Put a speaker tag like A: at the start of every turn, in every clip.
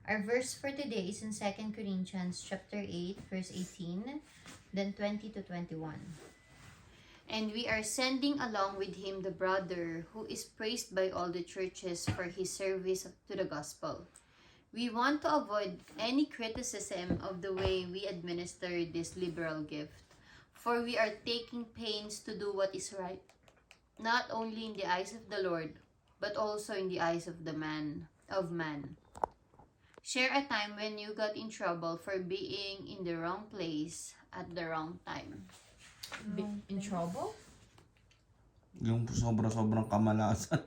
A: Our verse for today is in 2 Corinthians chapter 8, verse 18, then 20 to 21. And we are sending along with him the brother who is praised by all the churches for his service to the gospel. We want to avoid any criticism of the way we administer this liberal gift, for we are taking pains to do what is right, not only in the eyes of the Lord, but also in the eyes of man. Share a time when you got in trouble for being in the wrong place at the wrong time. In trouble?
B: Yung sobrang kamalasan.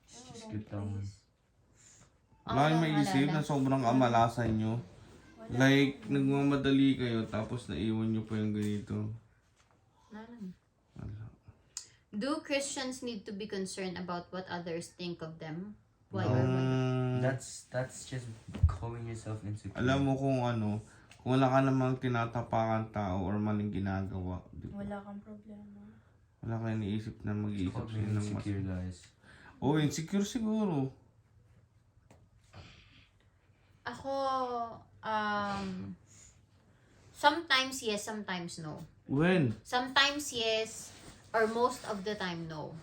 C: Skip naman.
B: Wala kayong maisip na sobrang kamalasan nyo. Like, nagmamadali kayo tapos naiwan nyo pa yung ganito. Wala.
A: Do Christians need to be concerned about what others think of them? Why
C: No.
A: or why not?
C: That's just calling yourself insecure.
B: Alam mo kung ano, kung wala ka namang tinatapakan tao or maling ginagawa, di ba?
D: Wala kang problema.
B: Wala kayong naisip na mag-iisip
C: Call
B: sila
C: me
B: ng mas...
C: insecure, guys.
B: Oh, insecure siguro.
A: Ako, sometimes yes, sometimes no.
B: When?
A: Sometimes yes, or most of the time no.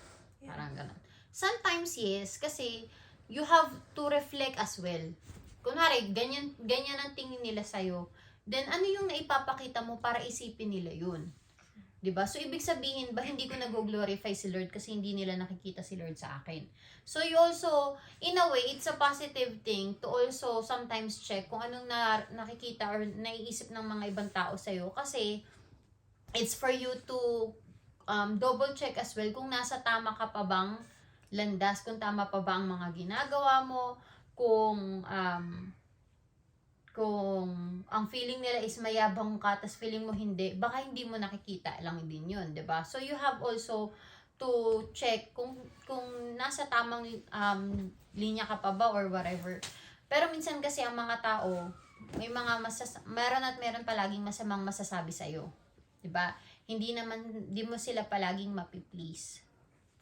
A: Parang ganun. Sometimes yes, kasi you have to reflect as well. Kunwari, ganyan ang tingin nila sa'yo. Then, ano yung naipapakita mo para isipin nila yun? 'Di ba? So, ibig sabihin ba, hindi ko nag-glorify si Lord kasi hindi nila nakikita si Lord sa akin. So, you also, in a way, it's a positive thing to also sometimes check kung anong nakikita or naiisip ng mga ibang tao sa'yo. Kasi, it's for you to double check as well kung nasa tama ka pa bang landas, kung tama pa ba ang mga ginagawa mo, kung ang feeling nila is mayabang ka, tas feeling mo hindi, baka hindi mo nakikita lang din yun, 'di ba? So you have also to check kung nasa tamang linya ka pa ba or whatever. Pero minsan kasi ang mga tao, may mga meron palaging masamang masasabi sa iyo, 'di ba? Hindi mo sila palaging mapi-please.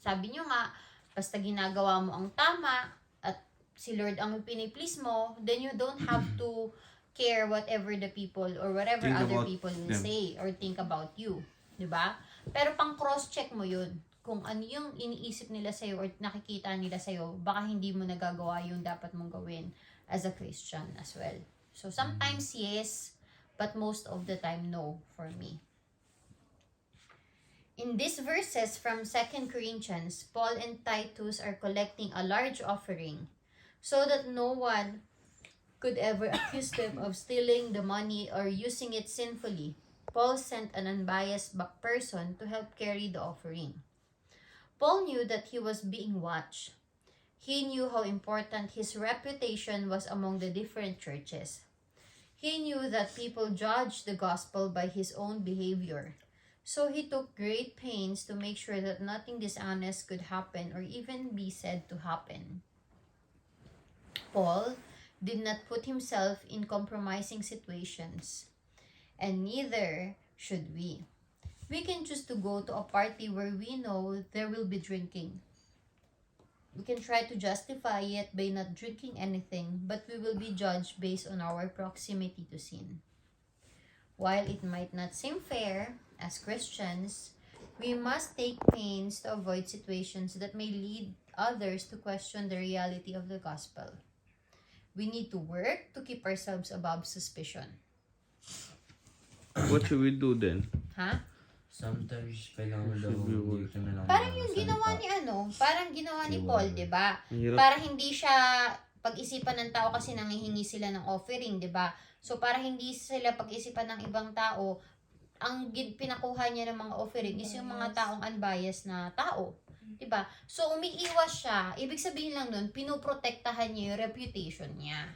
A: Sabi niyo nga, basta ginagawa mo ang tama at si Lord ang pini-please mo, then you don't have to care whatever the people or whatever
B: Think
A: other
B: about
A: people will
B: them.
A: say or think about you. 'Di ba? Pero pang cross-check mo yun. Kung ano yung iniisip nila sa'yo or nakikita nila sa'yo, baka hindi mo nagagawa yung dapat mong gawin as a Christian as well. So, sometimes yes, but most of the time no for me. In these verses from 2 Corinthians, Paul and Titus are collecting a large offering so that no one could ever accuse them of stealing the money or using it sinfully. Paul sent an unbiased person to help carry the offering. Paul knew that he was being watched. He knew how important his reputation was among the different churches. He knew that people judged the gospel by his own behavior. So he took great pains to make sure that nothing dishonest could happen or even be said to happen. Paul did not put himself in compromising situations, and neither should we. We can choose to go to a party where we know there will be drinking. We can try to justify it by not drinking anything, but we will be judged based on our proximity to sin. While it might not seem fair, as Christians, we must take pains to avoid situations that may lead others to question the reality of the gospel. We need to work to keep ourselves above suspicion.
B: What should we do then?
A: Ha?
C: Sometimes, kailangan mo daw,
B: Should be
C: hindi ka na lang
A: Parang yung ginawa ni Paul, 'di ba? Para hindi siya pag-isipan ng tao kasi nangihingi sila ng offering, 'di ba? So para hindi sila pag-isipan ng ibang tao, ang pinakuha niya ng mga offering is yung mga taong unbiased na tao. 'Di ba? So umiiwas siya. Ibig sabihin lang nun, pinoprotektahan niya yung reputation niya.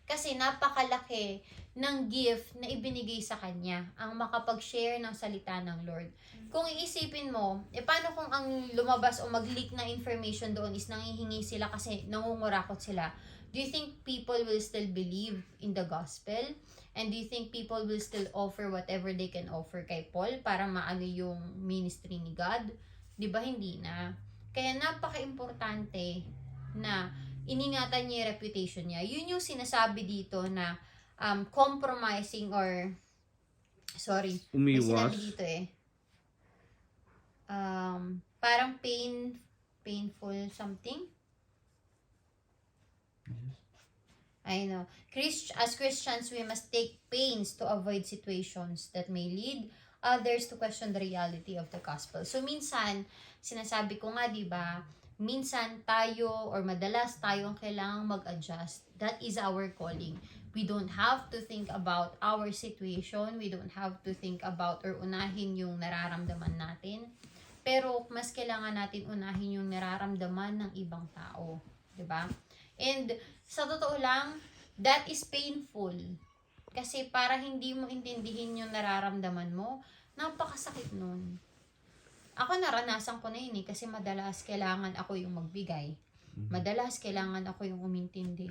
A: Kasi napakalaki ng gift na ibinigay sa kanya ang makapag-share ng salita ng Lord. Kung iisipin mo, paano kung ang lumabas o mag-leak na information doon is nangihingi sila kasi nangungurakot sila? Do you think people will still believe in the gospel? And do you think people will still offer whatever they can offer kay Paul para maano yung ministry ni God? Di ba hindi na? Kaya napaka-importante na iningatan niya yung reputation niya. Yun yung sinasabi dito na compromising or may
B: Umiwas.
A: sinabi dito parang painful something. I know. As Christians, we must take pains to avoid situations that may lead others to question the reality of the gospel. So, minsan, sinasabi ko nga, di ba, minsan tayo or madalas tayo ang kailangang mag-adjust. That is our calling. We don't have to think about our situation. We don't have to think about or unahin yung nararamdaman natin. Pero, mas kailangan natin unahin yung nararamdaman ng ibang tao. Di ba? And, sa totoo lang, that is painful. Kasi para hindi mo intindihin yung nararamdaman mo, napakasakit nun. Ako naranasan ko na yun kasi madalas kailangan ako yung magbigay. Madalas kailangan ako yung umintindi.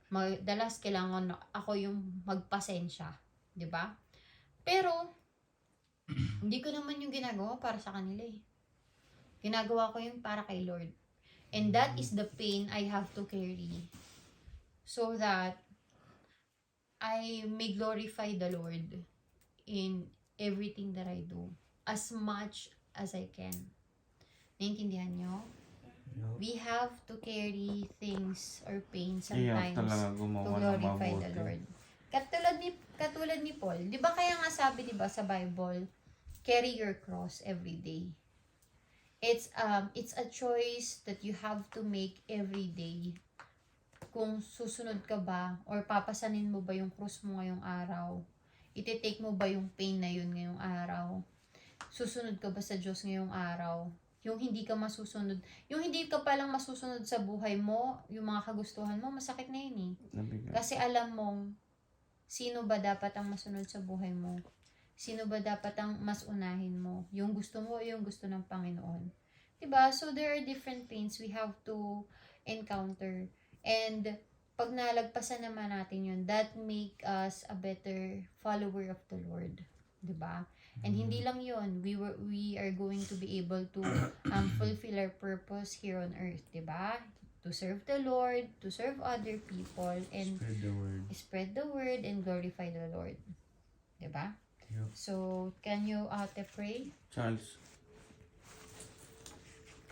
A: Madalas kailangan ako yung magpasensya. Diba? Pero, hindi ko naman yung ginagawa para sa kanila Ginagawa ko yung para kay Lord. And that is the pain I have to carry. So that I may glorify the Lord in everything that I do. As much as I can. Naintindihan nyo?
C: No.
A: We have to carry things or pain
B: Iyak
A: sometimes
B: talaga
A: to
B: gumawa ng
A: glorify the
B: mabuti.
A: Lord. Katulad ni Paul. Di ba kaya nga sabi, di ba, sa Bible, carry your cross every day. It's a choice that you have to make every day. Kung susunod ka ba or papasanin mo ba yung cross mo ngayong araw? Iti-take mo ba yung pain na yun ngayong araw? Susunod ka ba sa Diyos ngayong araw? Yung hindi ka masusunod, yung hindi ka palang masusunod sa buhay mo, yung mga kagustuhan mo, masakit na yun
B: Nabigat.
A: Kasi alam mong, sino ba dapat ang masunod sa buhay mo? Sino ba dapat ang mas unahin mo? Yung gusto mo o yung gusto ng Panginoon? Diba? So, there are different pains we have to encounter. And, pag nalagpasan naman natin yun, that make us a better follower of the Lord. Diba? And hindi lang yun, we are going to be able to fulfill our purpose here on earth. Diba? To serve the Lord, to serve other people, and
C: Spread the word.
A: spread the word and glorify the Lord. Diba?
C: Yep.
A: So, can you pray?
B: Charles.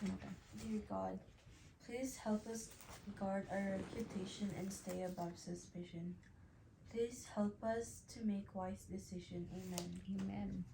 D: Dear God, please help us guard our reputation and stay above suspicion. Please help us to make wise decisions. Amen.
A: Amen.